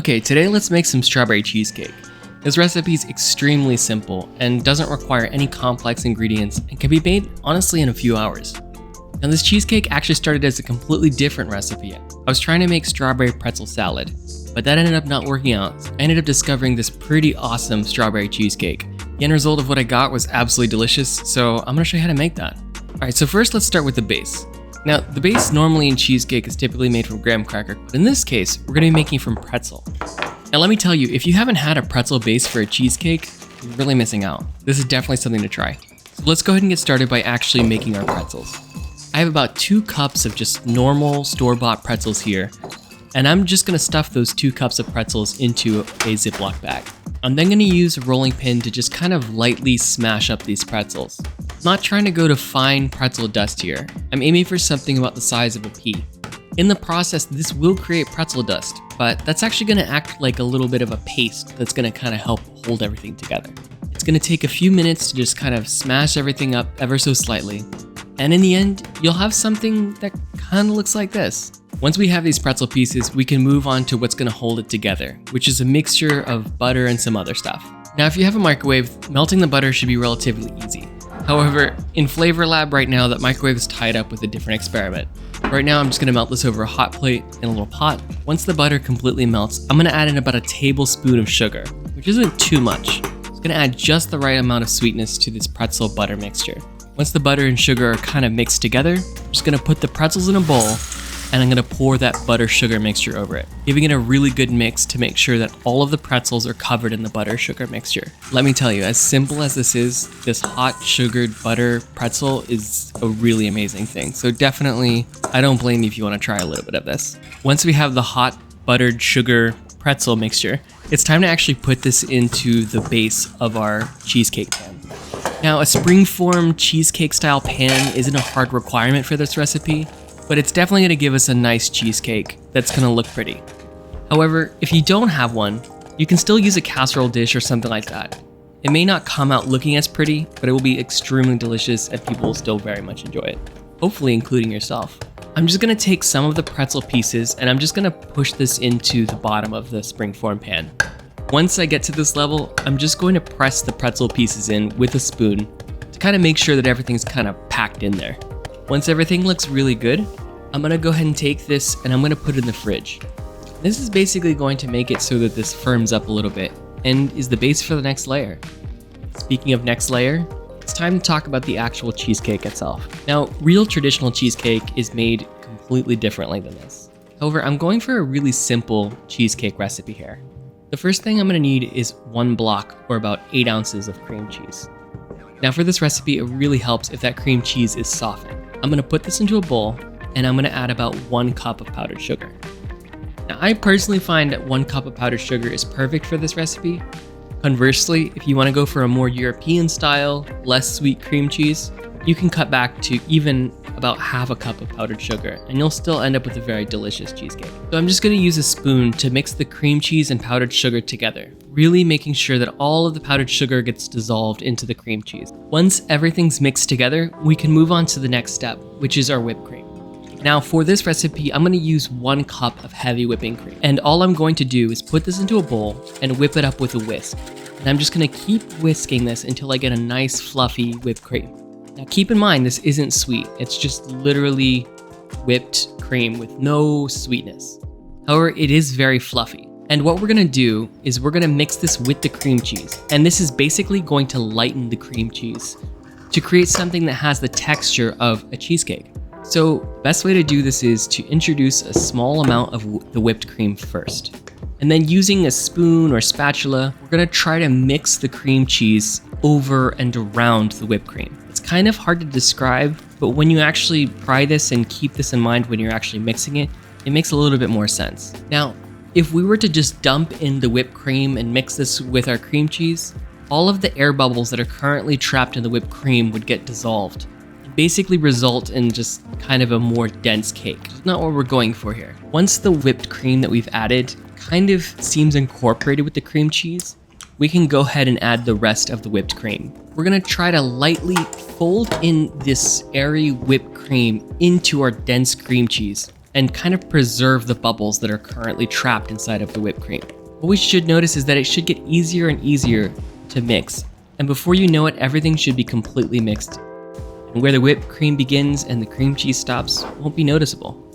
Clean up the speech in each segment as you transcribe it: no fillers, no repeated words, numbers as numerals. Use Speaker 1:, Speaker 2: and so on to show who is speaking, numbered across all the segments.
Speaker 1: Okay, today let's make some strawberry cheesecake. This recipe is extremely simple and doesn't require any complex ingredients and can be made honestly in a few hours. Now this cheesecake actually started as a completely different recipe. I was trying to make strawberry pretzel salad, but that ended up not working out. I ended up discovering this pretty awesome strawberry cheesecake. The end result of what I got was absolutely delicious, so I'm gonna show you how to make that. Alright, so first let's start with the base. Now, the base normally in cheesecake is typically made from graham cracker, but in this case, we're gonna be making from pretzel. Now let me tell you, if you haven't had a pretzel base for a cheesecake, you're really missing out. This is definitely something to try. So let's go ahead and get started by actually making our pretzels. I have about 2 cups of just normal store-bought pretzels here, and I'm just gonna stuff those 2 cups of pretzels into a Ziploc bag. I'm then gonna use a rolling pin to just kind of lightly smash up these pretzels. I'm not trying to go to fine pretzel dust here. I'm aiming for something about the size of a pea. In the process, this will create pretzel dust, but that's actually gonna act like a little bit of a paste that's gonna kind of help hold everything together. It's gonna take a few minutes to just kind of smash everything up ever so slightly. And in the end, you'll have something that kind of looks like this. Once we have these pretzel pieces, we can move on to what's gonna hold it together, which is a mixture of butter and some other stuff. Now, if you have a microwave, melting the butter should be relatively easy. However, in Flavor Lab right now, that microwave is tied up with a different experiment. Right now, I'm just gonna melt this over a hot plate in a little pot. Once the butter completely melts, I'm gonna add in about a tablespoon of sugar, which isn't too much. It's gonna add just the right amount of sweetness to this pretzel butter mixture. Once the butter and sugar are kind of mixed together, I'm just gonna put the pretzels in a bowl, and I'm gonna pour that butter sugar mixture over it, giving it a really good mix to make sure that all of the pretzels are covered in the butter sugar mixture. Let me tell you, as simple as this is, this hot sugared butter pretzel is a really amazing thing. So definitely, I don't blame you if you wanna try a little bit of this. Once we have the hot buttered sugar pretzel mixture, it's time to actually put this into the base of our cheesecake pan. Now, a springform cheesecake style pan isn't a hard requirement for this recipe, but it's definitely gonna give us a nice cheesecake that's gonna look pretty. However, if you don't have one, you can still use a casserole dish or something like that. It may not come out looking as pretty, but it will be extremely delicious and people will still very much enjoy it, hopefully including yourself. I'm just gonna take some of the pretzel pieces and I'm just gonna push this into the bottom of the springform pan. Once I get to this level, I'm just going to press the pretzel pieces in with a spoon to kind of make sure that everything's kind of packed in there. Once everything looks really good, I'm gonna go ahead and take this and I'm gonna put it in the fridge. This is basically going to make it so that this firms up a little bit and is the base for the next layer. Speaking of next layer, it's time to talk about the actual cheesecake itself. Now, real traditional cheesecake is made completely differently than this. However, I'm going for a really simple cheesecake recipe here. The first thing I'm gonna need is 1 block or about 8 ounces of cream cheese. Now for this recipe, it really helps if that cream cheese is softened. I'm gonna put this into a bowl and I'm gonna add about 1 cup of powdered sugar. Now I personally find that 1 cup of powdered sugar is perfect for this recipe. Conversely, if you wanna go for a more European style, less sweet cream cheese, you can cut back to even about ½ cup of powdered sugar and you'll still end up with a very delicious cheesecake. So I'm just gonna use a spoon to mix the cream cheese and powdered sugar together, really making sure that all of the powdered sugar gets dissolved into the cream cheese. Once everything's mixed together, we can move on to the next step, which is our whipped cream. Now for this recipe, I'm gonna use 1 cup of heavy whipping cream. And all I'm going to do is put this into a bowl and whip it up with a whisk. And I'm just gonna keep whisking this until I get a nice fluffy whipped cream. Now keep in mind, this isn't sweet. It's just literally whipped cream with no sweetness. However, it is very fluffy. And what we're gonna do is we're gonna mix this with the cream cheese. And this is basically going to lighten the cream cheese to create something that has the texture of a cheesecake. So best way to do this is to introduce a small amount of the whipped cream first. And then using a spoon or spatula, we're gonna try to mix the cream cheese over and around the whipped cream. It's kind of hard to describe, but when you actually try this and keep this in mind when you're actually mixing it, it makes a little bit more sense. Now, if we were to just dump in the whipped cream and mix this with our cream cheese, all of the air bubbles that are currently trapped in the whipped cream would get dissolved and basically result in just kind of a more dense cake. It's not what we're going for here. Once the whipped cream that we've added kind of seems incorporated with the cream cheese, we can go ahead and add the rest of the whipped cream. We're gonna try to lightly fold in this airy whipped cream into our dense cream cheese and kind of preserve the bubbles that are currently trapped inside of the whipped cream. What we should notice is that it should get easier and easier to mix, and before you know it, everything should be completely mixed. And where the whipped cream begins and the cream cheese stops won't be noticeable.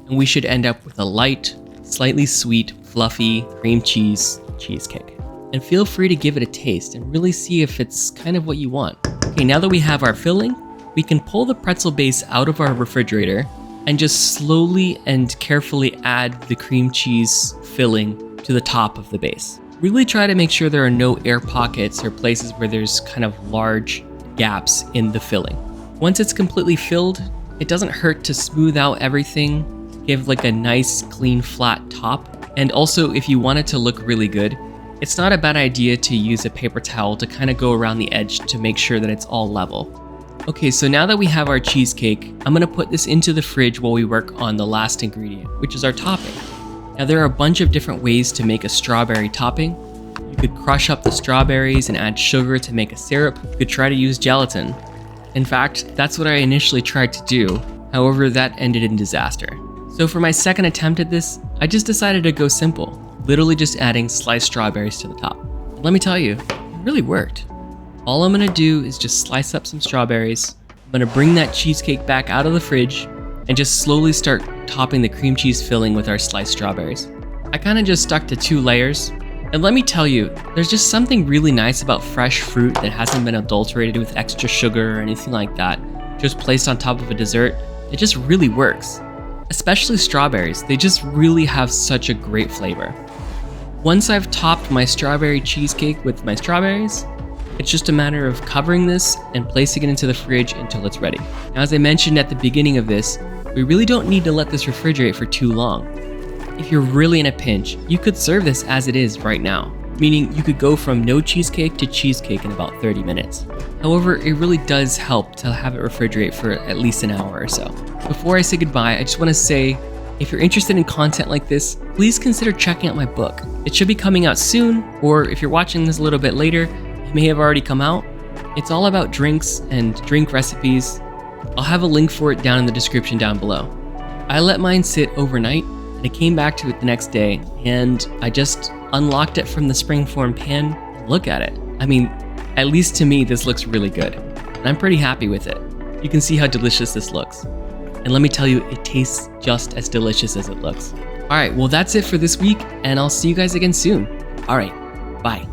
Speaker 1: And we should end up with a light, slightly sweet, fluffy cream cheese cheesecake. And feel free to give it a taste and really see if it's kind of what you want. Okay, now that we have our filling, we can pull the pretzel base out of our refrigerator and just slowly and carefully add the cream cheese filling to the top of the base. Really try to make sure there are no air pockets or places where there's kind of large gaps in the filling. Once it's completely filled, it doesn't hurt to smooth out everything, give like a nice, clean, flat top. And also, if you want it to look really good, it's not a bad idea to use a paper towel to kind of go around the edge to make sure that it's all level. Okay, so now that we have our cheesecake, I'm gonna put this into the fridge while we work on the last ingredient, which is our topping. Now there are a bunch of different ways to make a strawberry topping. You could crush up the strawberries and add sugar to make a syrup. You could try to use gelatin. In fact, that's what I initially tried to do. However, that ended in disaster. So for my second attempt at this, I just decided to go simple, literally just adding sliced strawberries to the top. And let me tell you, it really worked. All I'm gonna do is just slice up some strawberries. I'm gonna bring that cheesecake back out of the fridge and just slowly start topping the cream cheese filling with our sliced strawberries. I kind of just stuck to 2 layers. And let me tell you, there's just something really nice about fresh fruit that hasn't been adulterated with extra sugar or anything like that, just placed on top of a dessert. It just really works. Especially strawberries, they just really have such a great flavor. Once I've topped my strawberry cheesecake with my strawberries, it's just a matter of covering this and placing it into the fridge until it's ready. Now, as I mentioned at the beginning of this, we really don't need to let this refrigerate for too long. If you're really in a pinch, you could serve this as it is right now, meaning you could go from no cheesecake to cheesecake in about 30 minutes. However, it really does help to have it refrigerate for at least an hour or so. Before I say goodbye, I just want to say, if you're interested in content like this, please consider checking out my book. It should be coming out soon, or if you're watching this a little bit later, it may have already come out. It's all about drinks and drink recipes. I'll have a link for it down in the description down below. I let mine sit overnight, and I came back to it the next day, and I just unlocked it from the springform pan and look at it. I mean, at least to me, this looks really good, and I'm pretty happy with it. You can see how delicious this looks. And let me tell you, it tastes just as delicious as it looks. All right, well, that's it for this week, and I'll see you guys again soon. All right, bye.